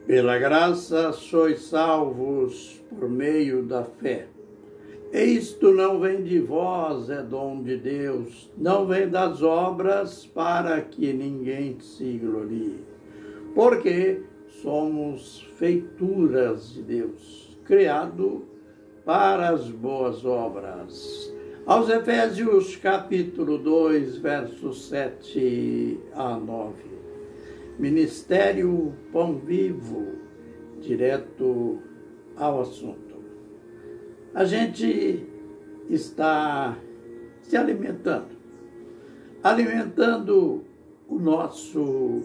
Pela graça sois salvos por meio da fé. Isto não vem de vós, é dom de Deus, não vem das obras para que ninguém se glorie. Porque somos feituras de Deus, criado para as boas obras. Aos Efésios capítulo 2, versos 7 a 9. Ministério Pão Vivo, direto ao assunto. A gente está se alimentando o nosso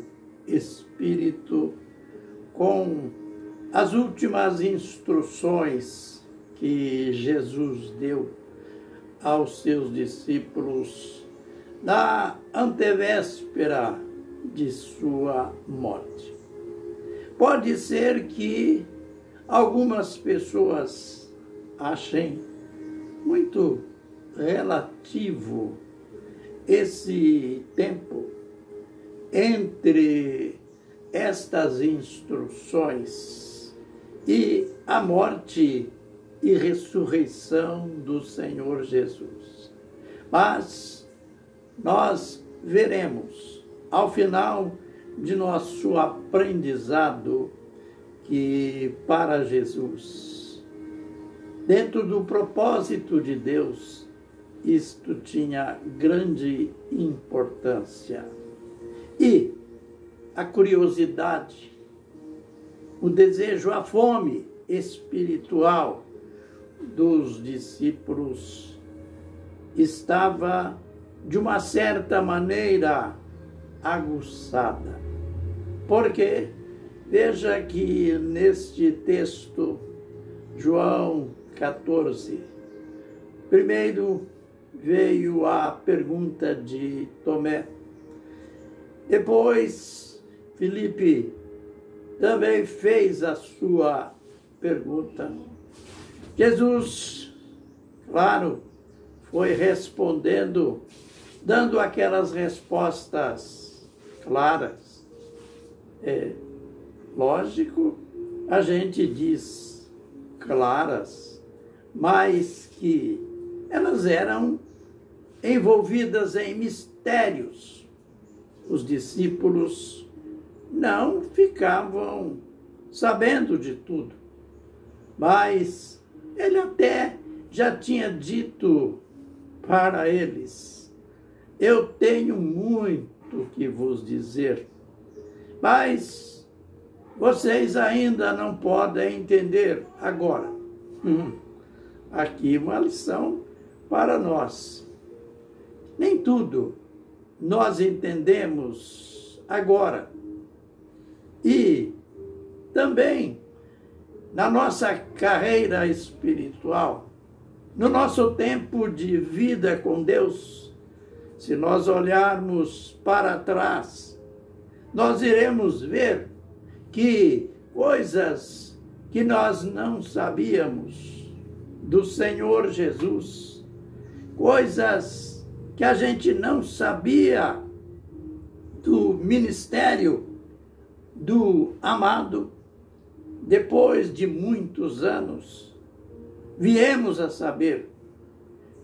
espírito com as últimas instruções que Jesus deu aos seus discípulos na antevéspera de sua morte. Pode ser que algumas pessoas achem muito relativo esse tempo entre estas instruções e a morte e ressurreição do Senhor Jesus. Mas nós veremos, ao final de nosso aprendizado, que para Jesus, dentro do propósito de Deus, isto tinha grande importância. E a curiosidade, o desejo, a fome espiritual dos discípulos estava, de uma certa maneira, aguçada. Porque, veja que neste texto, João 14, primeiro veio a pergunta de Tomé. Depois, Filipe também fez a sua pergunta. Jesus, claro, foi respondendo, dando aquelas respostas claras. É lógico, a gente diz claras, mas que elas eram envolvidas em mistérios. Os discípulos não ficavam sabendo de tudo, mas ele até já tinha dito para eles: eu tenho muito que vos dizer, mas vocês ainda não podem entender agora. Aqui uma lição para nós. Nem tudo nós entendemos agora. E também na nossa carreira espiritual, no nosso tempo de vida com Deus, se nós olharmos para trás, nós iremos ver que coisas que nós não sabíamos do Senhor Jesus, coisas que a gente não sabia do ministério do amado, depois de muitos anos, viemos a saber.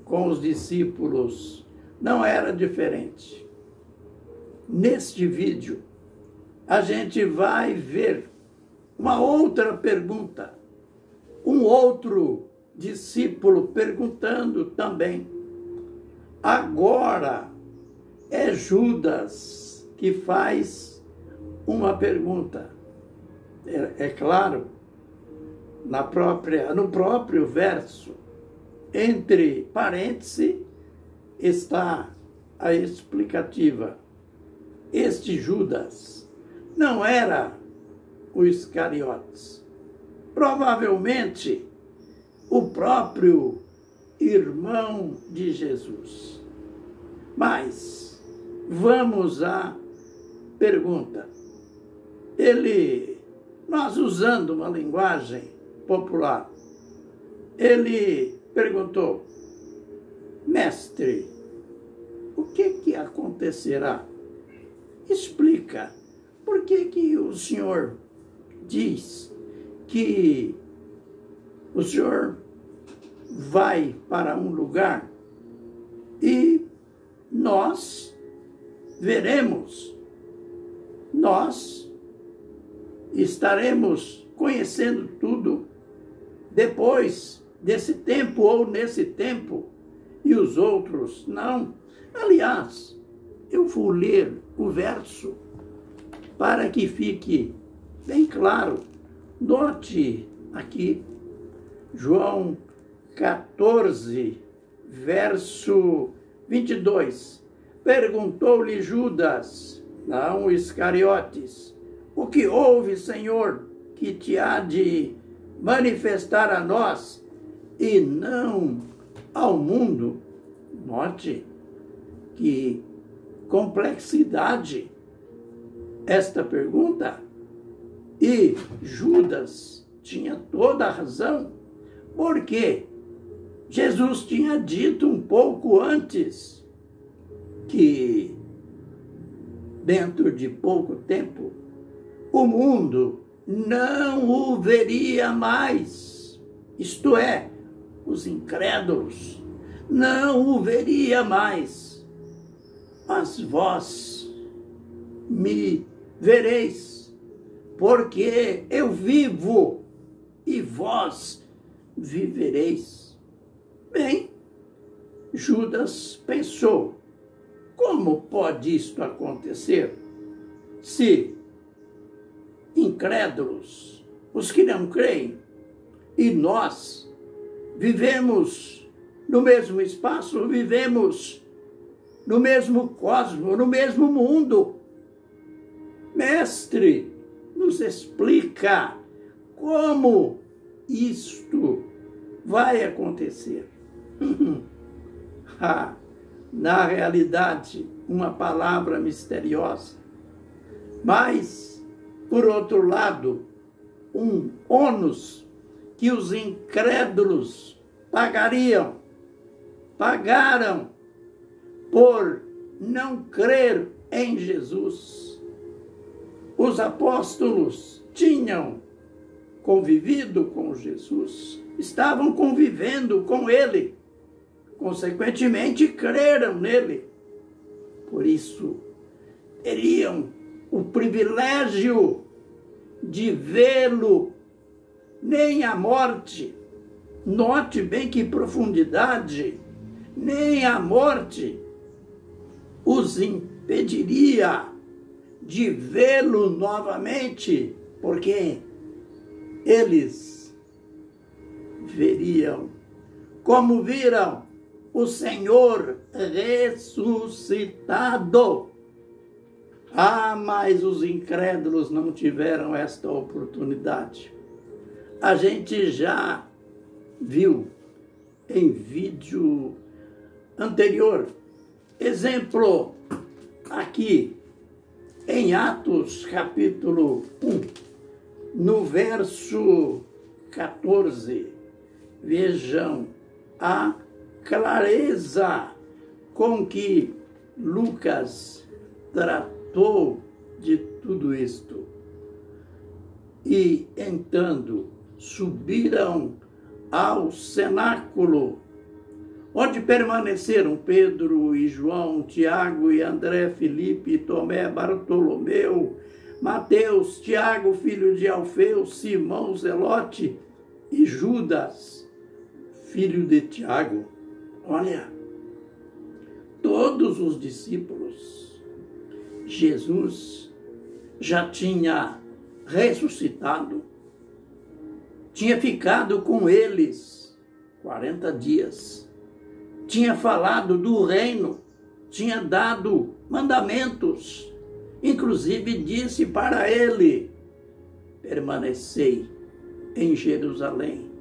Com os discípulos não era diferente. Neste vídeo, a gente vai ver uma outra pergunta, um outro discípulo perguntando também. Agora é Judas que faz uma pergunta. É claro, no próprio verso, entre parênteses, está a explicativa. Este Judas não era o Iscariotes. Provavelmente, o próprio irmão de Jesus. Mas vamos à pergunta. Nós usando uma linguagem popular, ele perguntou: mestre, o que acontecerá? Explica, por que o senhor diz que o Senhor vai para um lugar e nós veremos, nós estaremos conhecendo tudo depois desse tempo ou nesse tempo, e os outros não. Aliás, eu vou ler o verso para que fique bem claro. Note aqui, João 14, verso 22. Perguntou-lhe Judas, não Iscariotes, o que houve, Senhor, que te há de manifestar a nós e não ao mundo? Note que complexidade esta pergunta. E Judas tinha toda a razão, porque Jesus tinha dito um pouco antes que dentro de pouco tempo o mundo não o veria mais, isto é, os incrédulos não o veria mais, mas vós me vereis, porque eu vivo e vós vivereis. Bem, Judas pensou, como pode isto acontecer se incrédulos, os que não creem, e nós vivemos no mesmo espaço, vivemos no mesmo cosmos, no mesmo mundo? Mestre, nos explica como isto vai acontecer. Na realidade, uma palavra misteriosa, mas, por outro lado, um ônus que os incrédulos pagaram por não crer em Jesus. Os apóstolos tinham convivido com Jesus, estavam convivendo com ele, consequentemente creram nele. Por isso, teriam o privilégio de vê-lo. Nem a morte, note bem que profundidade, nem a morte os impediria de vê-lo novamente, porque eles veriam, como viram o Senhor ressuscitado. Mas os incrédulos não tiveram esta oportunidade. A gente já viu em vídeo anterior. Exemplo aqui em Atos capítulo 1, no verso 14. Vejam a clareza com que Lucas tratou de tudo isto. E entrando, subiram ao cenáculo, onde permaneceram Pedro e João, Tiago e André, Filipe, Tomé, Bartolomeu, Mateus, Tiago, filho de Alfeu, Simão, Zelote e Judas, filho de Tiago. Olha, todos os discípulos. Jesus já tinha ressuscitado, tinha ficado com eles 40 dias, tinha falado do reino, tinha dado mandamentos, inclusive disse para ele: permanecei em Jerusalém,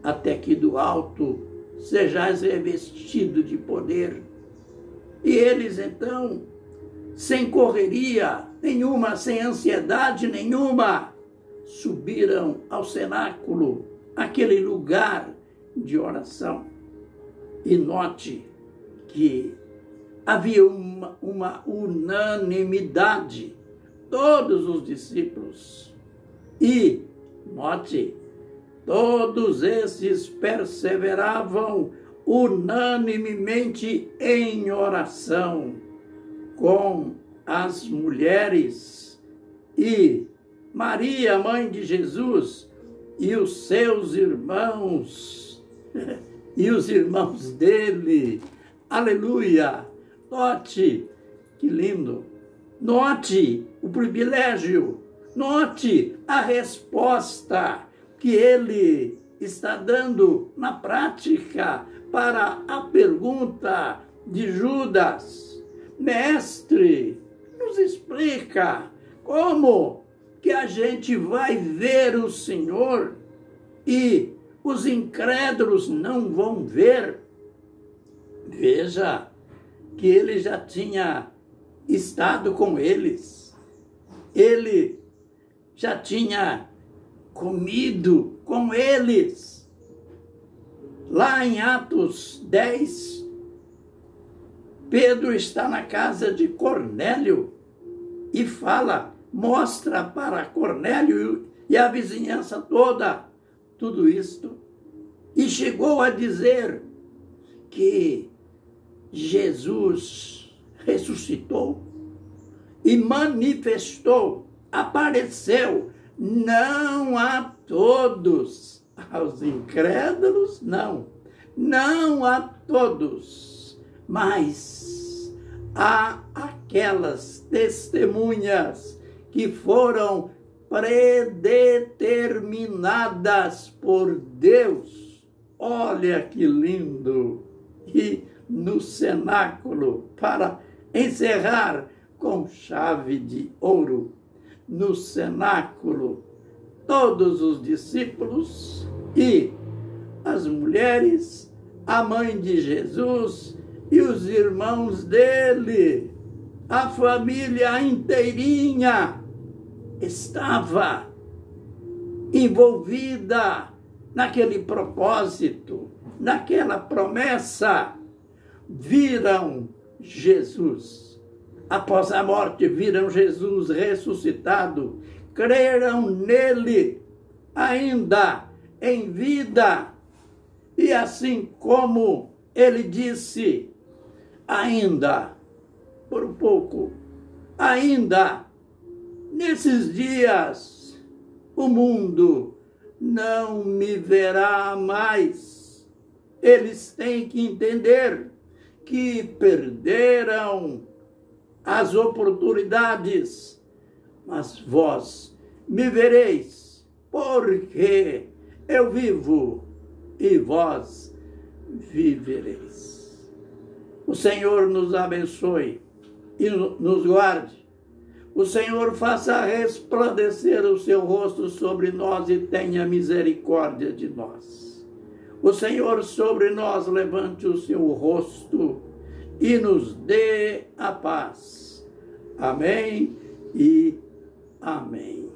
até que do alto sejais revestido de poder. E eles então, sem correria nenhuma, sem ansiedade nenhuma, subiram ao cenáculo, aquele lugar de oração. E note que havia uma unanimidade. Todos os discípulos E, note, todos esses perseveravam unanimemente em oração com as mulheres e Maria, mãe de Jesus, e os seus irmãos, e os irmãos dele. Aleluia! Note, que lindo! Note o privilégio, note a resposta que ele está dando na prática para a pergunta de Judas. Mestre, nos explica como que a gente vai ver o Senhor e os incrédulos não vão ver. Veja que ele já tinha estado com eles, ele já tinha comido com eles. Lá em Atos 10, Pedro está na casa de Cornélio e mostra para Cornélio e a vizinhança toda tudo isto. E chegou a dizer que Jesus ressuscitou e manifestou, apareceu, não a todos, aos incrédulos, não a todos, mas a aquelas testemunhas que foram predeterminadas por Deus. Olha que lindo! E no cenáculo, para encerrar com chave de ouro, no cenáculo, todos os discípulos e as mulheres, a mãe de Jesus e os irmãos dele, a família inteirinha estava envolvida naquele propósito, naquela promessa. Viram Jesus. Após a morte, viram Jesus ressuscitado. Creram nele, ainda em vida. E assim como ele disse, ainda, por um pouco, ainda, nesses dias, o mundo não me verá mais. Eles têm que entender que perderam as oportunidades, mas vós me vereis, porque eu vivo e vós vivereis. O Senhor nos abençoe e nos guarde. O Senhor faça resplandecer o seu rosto sobre nós e tenha misericórdia de nós. O Senhor sobre nós levante o seu rosto e nos dê a paz. Amém e amém.